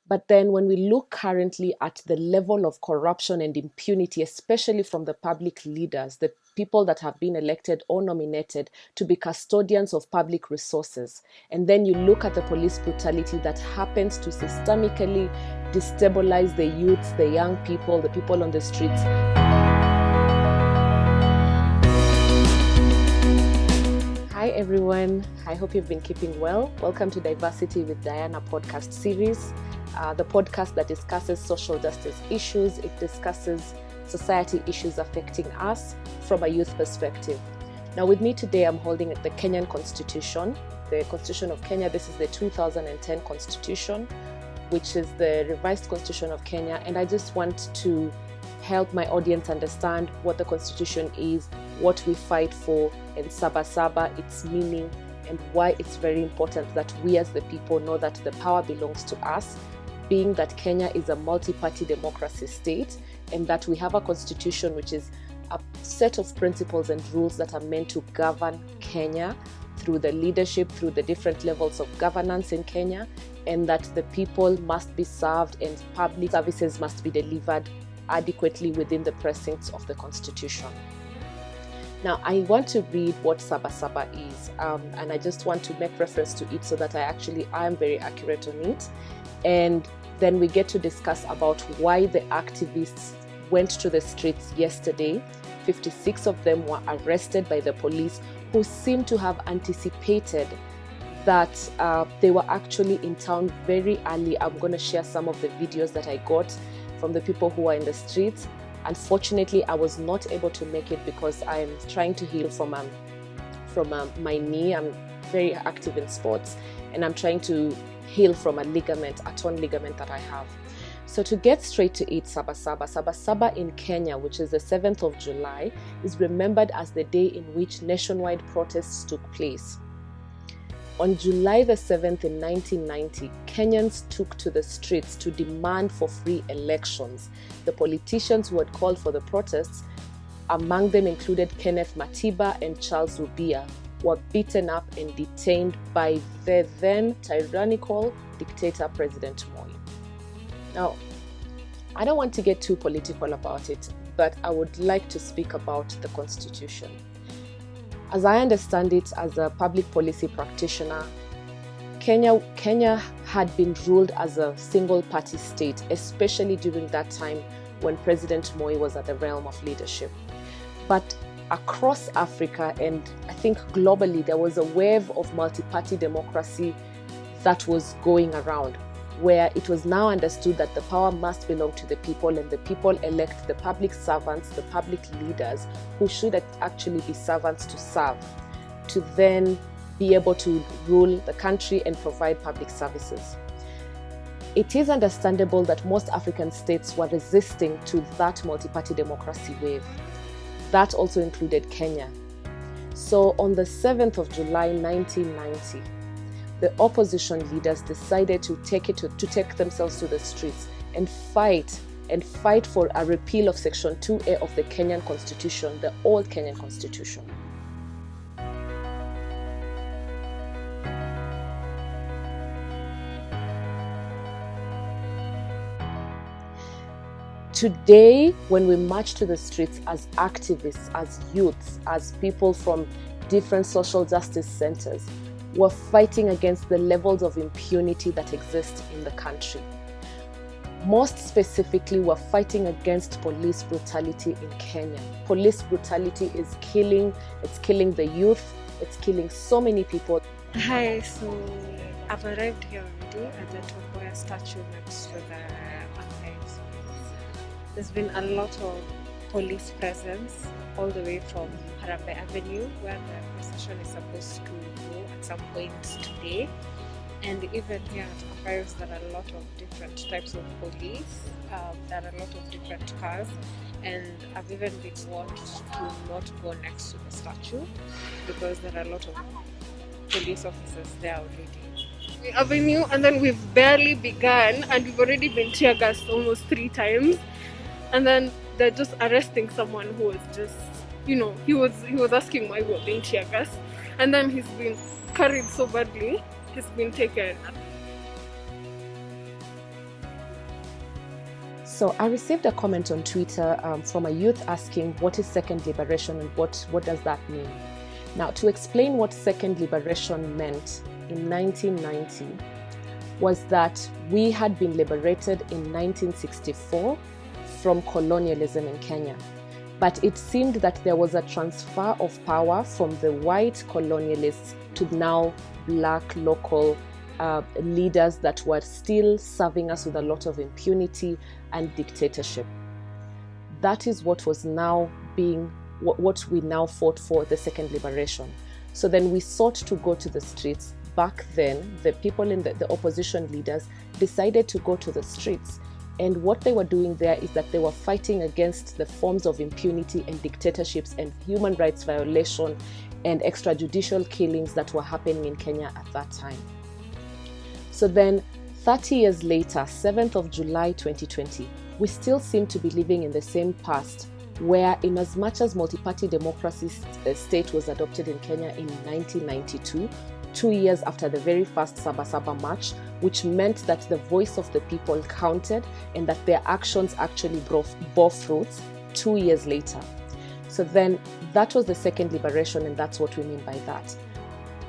But then when we look currently at the level of corruption and impunity, especially from the public leaders, the people that have been elected or nominated to be custodians of public resources, and then you look at the police brutality that happens to systemically destabilize the youths, the young people, the people on the streets. Hi everyone, I hope you've been keeping well. Welcome to Diversity with Diana podcast series, the podcast that discusses social justice issues. It discusses society issues affecting us from a youth perspective. Now with me today, I'm holding the Kenyan Constitution, the Constitution of Kenya. This is the 2010 Constitution, which is the revised Constitution of Kenya. And I just want to help my audience understand what the Constitution is, what we fight for, and SABASABA, its meaning, and why it's very important that we as the people know that the power belongs to us, being that Kenya is a multi-party democracy state, and that we have a constitution which is a set of principles and rules that are meant to govern Kenya through the leadership, through the different levels of governance in Kenya, and that the people must be served and public services must be delivered adequately within the precincts of the Constitution. Now, I want to read what SABASABA is, and I just want to make reference to it so that I am very accurate on it. And then we get to discuss about why the activists went to the streets yesterday. 56 of them were arrested by the police, who seem to have anticipated that they were actually in town very early. I'm going to share some of the videos that I got from the people who are in the streets. Unfortunately, I was not able to make it because I'm trying to heal from my knee. I'm very active in sports, and I'm trying to heal from a torn ligament that I have. So to get straight to it, SABASABA in Kenya, which is the 7th of July, is remembered as the day in which nationwide protests took place. On July the 7th in 1990, Kenyans took to the streets to demand for free elections. The politicians who had called for the protests, among them included Kenneth Matiba and Charles Rubia, were beaten up and detained by the then tyrannical dictator President Moi. Now, I don't want to get too political about it, but I would like to speak about the Constitution. As I understand it, as a public policy practitioner, Kenya had been ruled as a single-party state, especially during that time when President Moi was at the realm of leadership. But across Africa, and I think globally, there was a wave of multi-party democracy that was going around, where it was now understood that the power must belong to the people, and the people elect the public servants, the public leaders, who should actually be servants to serve, to then be able to rule the country and provide public services. It is understandable that most African states were resisting to that multi-party democracy wave. That also included Kenya. So on the 7th of July 1990, the opposition leaders decided to take themselves to the streets and fight for a repeal of Section 2A of the Kenyan Constitution, the old Kenyan Constitution. Today, when we march to the streets as activists, as youths, as people from different social justice centers, we're fighting against the levels of impunity that exist in the country. Most specifically, we're fighting against police brutality in Kenya. Police brutality is killing the youth, it's killing so many people. Hi, so I've arrived here already at the Tomboya statue next to the archives. There's been a lot of police presence all the way from Harambee Avenue, where the procession is supposed to go at some point today. And even here at archives, there are a lot of different types of police. There are a lot of different cars, and I've even been warned to not go next to the statue because there are a lot of police officers there already. Avenue, and then we've barely begun, and we've already been tear gassed almost 3 times. And then they're just arresting someone who was just, he was asking why we were being tear gassed, and then he's been carried so badly, he's been taken. So I received a comment on Twitter from a youth asking what is second liberation and what does that mean? Now, to explain what second liberation meant in 1990 was that we had been liberated in 1964 from colonialism in Kenya. But it seemed that there was a transfer of power from the white colonialists to now black local leaders that were still serving us with a lot of impunity and dictatorship. That is what was now being, what we now fought for, the second liberation. So then we sought to go to the streets. Back then, the people in the opposition leaders decided to go to the streets. And what they were doing there is that they were fighting against the forms of impunity and dictatorships and human rights violation and extrajudicial killings that were happening in Kenya at that time. So then 30 years later, 7th of July 2020, we still seem to be living in the same past where in as much as multi-party democracy state was adopted in Kenya in 1992, 2 years after the very first SABASABA march, which meant that the voice of the people counted and that their actions actually bore fruits 2 years later. So then that was the second liberation, and that's what we mean by that.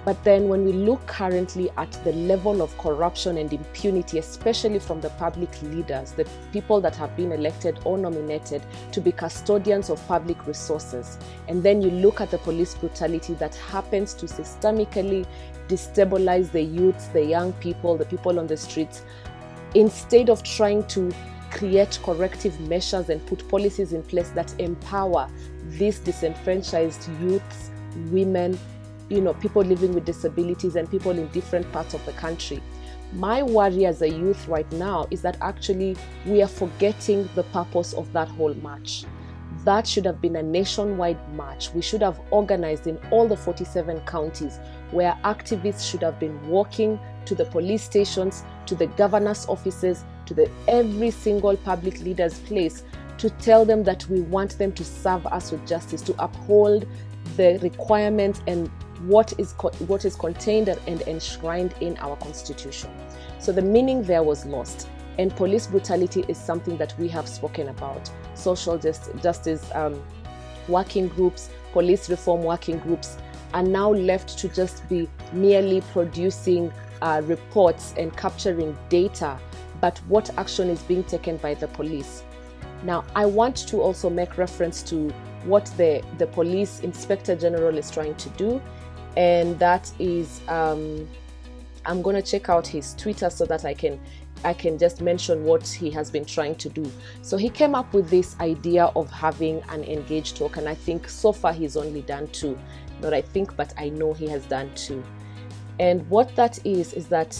But then when we look currently at the level of corruption and impunity, especially from the public leaders, the people that have been elected or nominated to be custodians of public resources, and then you look at the police brutality that happens to systemically destabilize the youth, the young people, the people on the streets, instead of trying to create corrective measures and put policies in place that empower these disenfranchised youths, women, people living with disabilities and people in different parts of the country. My worry as a youth right now is that actually we are forgetting the purpose of that whole march. That should have been a nationwide march. We should have organized in all the 47 counties where activists should have been walking to the police stations, to the governor's offices, to every single public leader's place to tell them that we want them to serve us with justice, to uphold the requirements and what is contained and enshrined in our constitution. So the meaning there was lost. And police brutality is something that we have spoken about. Social justice working groups, police reform working groups are now left to just be merely producing reports and capturing data, but what action is being taken by the police? Now, I want to also make reference to what the police inspector general is trying to do, and that is I'm going to check out his Twitter so that I can just mention what he has been trying to do. So he came up with this idea of having an engage talk, and I think so far he's only done 2. Not I think, but I know he has done 2. And what that is that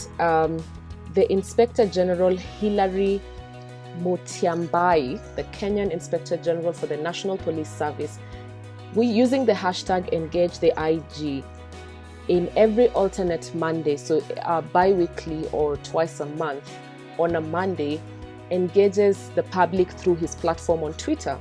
the Inspector General Hilary Mutyambai, the Kenyan Inspector General for the National Police Service, we're using the hashtag Engage the IG in every alternate Monday, so bi-weekly or twice a month, on a Monday, engages the public through his platform on Twitter.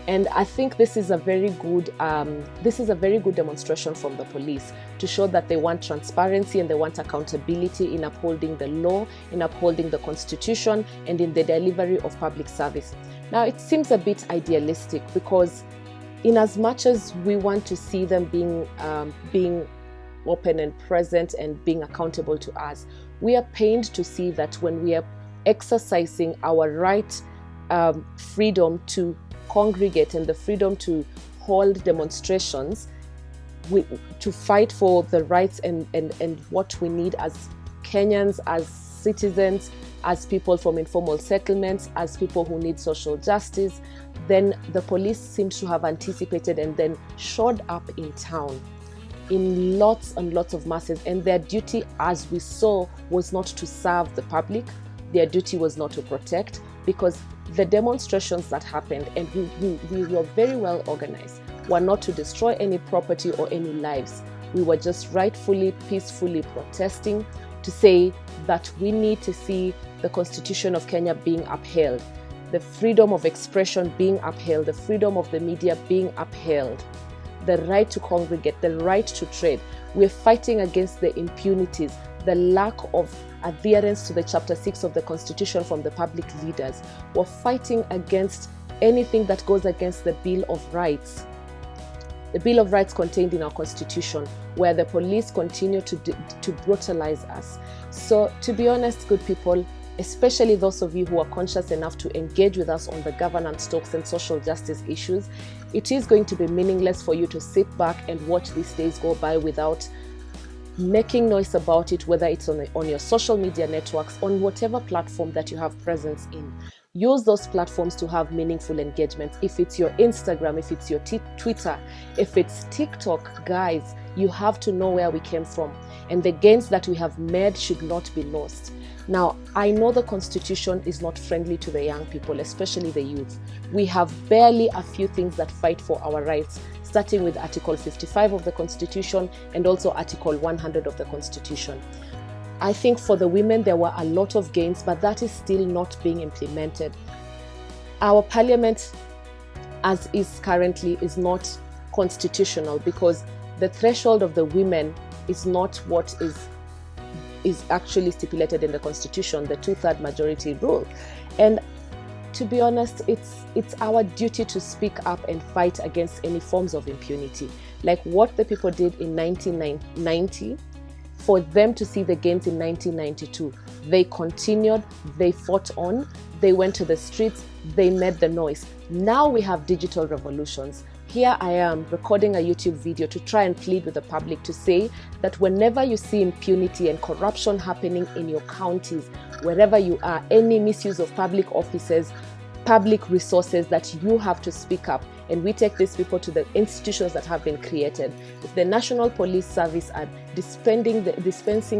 And I think this is a very good demonstration from the police to show that they want transparency and they want accountability in upholding the law, in upholding the constitution, and in the delivery of public service. Now, it seems a bit idealistic because in as much as we want to see them being open and present and being accountable to us, we are pained to see that when we are exercising our right, freedom to congregate and the freedom to hold demonstrations, to fight for the rights and what we need as Kenyans, as citizens, as people from informal settlements, as people who need social justice, then the police seems to have anticipated and then showed up in town in lots and lots of masses. And their duty, as we saw, was not to serve the public. Their duty was not to protect, because the demonstrations that happened, and we were very well organized, were not to destroy any property or any lives. We were just rightfully, peacefully protesting to say that we need to see the Constitution of Kenya being upheld, the freedom of expression being upheld, the freedom of the media being upheld, the right to congregate, the right to trade. We're fighting against the impunities, the lack of adherence to the Chapter 6 of the Constitution from the public leaders. We're fighting against anything that goes against the Bill of Rights. The Bill of Rights contained in our Constitution, where the police continue to brutalize us. So, to be honest, good people, especially those of you who are conscious enough to engage with us on the governance talks and social justice issues, it is going to be meaningless for you to sit back and watch these days go by without making noise about it, whether it's on your social media networks, on whatever platform that you have presence in. Use those platforms to have meaningful engagement. If it's your Instagram, if it's your Twitter, if it's TikTok, guys, you have to know where we came from. And the gains that we have made should not be lost. Now, I know the Constitution is not friendly to the young people, especially the youth. We have barely a few things that fight for our rights, starting with Article 55 of the Constitution and also Article 100 of the Constitution. I think for the women, there were a lot of gains, but that is still not being implemented. Our parliament, as is currently, is not constitutional because the threshold of the women is not what is actually stipulated in the Constitution, the 2/3 majority rule. And to be honest, it's our duty to speak up and fight against any forms of impunity. Like what the people did in 1990, for them to see the gains in 1992. They continued, they fought on, they went to the streets, they made the noise. Now we have digital revolutions. Here I am recording a YouTube video to try and plead with the public to say that whenever you see impunity and corruption happening in your counties, wherever you are, any misuse of public offices, public resources, that you have to speak up. And we take these people to the institutions that have been created. If the National Police Service are dispensing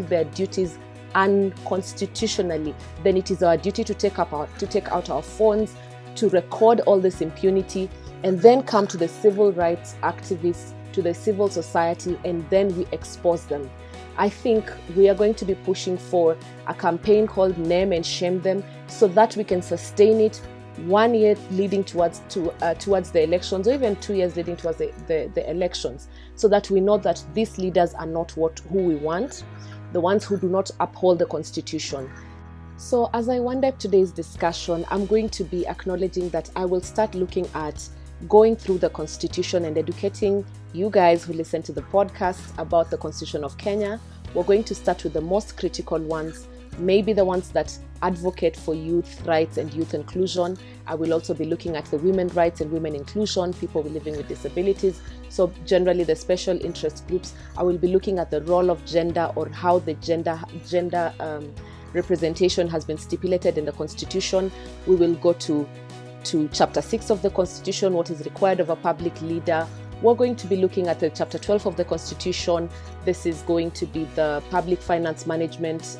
their duties unconstitutionally, then it is our duty to take out our phones, to record all this impunity, and then come to the civil rights activists, to the civil society, and then we expose them. I think we are going to be pushing for a campaign called Name and Shame Them, so that we can sustain it 1 year leading towards the elections, or even 2 years leading towards the elections, so that we know that these leaders are not who we want, the ones who do not uphold the Constitution. So as I wind up today's discussion, I'm going to be acknowledging that I will start looking at going through the Constitution and educating you guys who listen to the podcast about the Constitution of Kenya. We're going to start with the most critical ones, maybe the ones that advocate for youth rights and youth inclusion. I will also be looking at the women's rights and women inclusion, people living with disabilities. So generally the special interest groups. I will be looking at the role of gender, or how the gender representation has been stipulated in the Constitution. We will go to Chapter 6 of the Constitution, what is required of a public leader. We're going to be looking at the Chapter 12 of the Constitution. This is going to be the public finance management,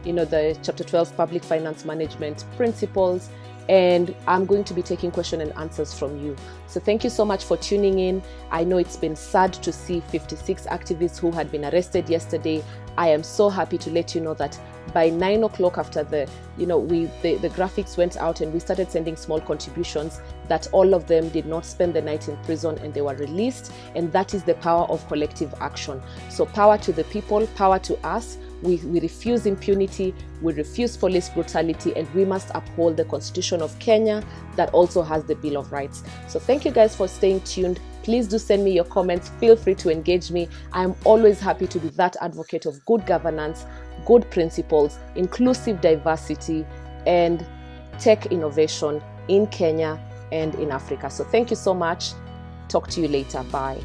the Chapter 12 public finance management principles. And I'm going to be taking question and answers from you. So thank you so much for tuning in. I know it's been sad to see 56 activists who had been arrested yesterday. I am so happy to let you know that by 9 o'clock, after the graphics went out and we started sending small contributions, that all of them did not spend the night in prison and they were released. And that is the power of collective action. So power to the people, power to us. We refuse impunity, we refuse police brutality, and we must uphold the Constitution of Kenya that also has the Bill of Rights. So thank you guys for staying tuned. Please do send me your comments. Feel free to engage me. I'm always happy to be that advocate of good governance, good principles, inclusive diversity, and tech innovation in Kenya and in Africa. So thank you so much. Talk to you later. Bye.